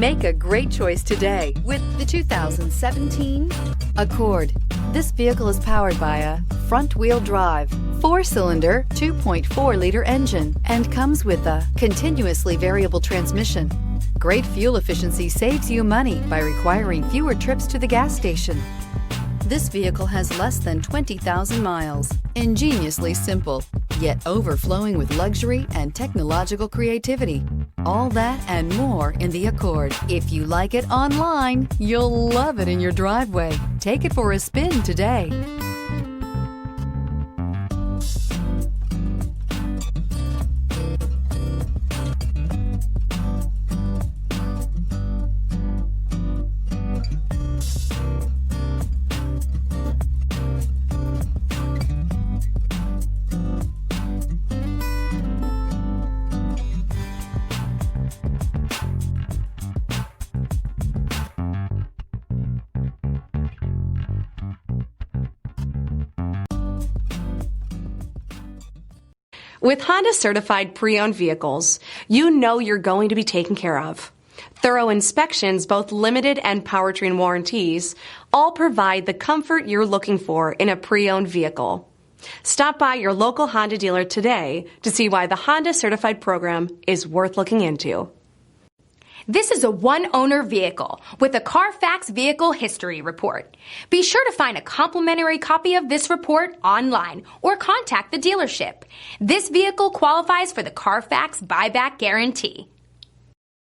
Make a great choice today with the 2017 Accord. This vehicle is powered by a front-wheel drive, 4-cylinder, 2.4-liter engine, and comes with a continuously variable transmission. Great fuel efficiency saves you money by requiring fewer trips to the gas station. This vehicle has less than 20,000 miles. Ingeniously simple, yet overflowing with luxury and technological creativity. All that and more in the Accord. If you like it online, you'll love it in your driveway. Take it for a spin today. With Honda certified pre-owned vehicles, you know you're going to be taken care of. Thorough inspections, both limited and powertrain warranties, all provide the comfort you're looking for in a pre-owned vehicle. Stop by your local Honda dealer today to see why the Honda certified program is worth looking into. This is a one-owner vehicle with a Carfax Vehicle History Report. Be sure to find a complimentary copy of this report online or contact the dealership. This vehicle qualifies for the Carfax Buyback Guarantee.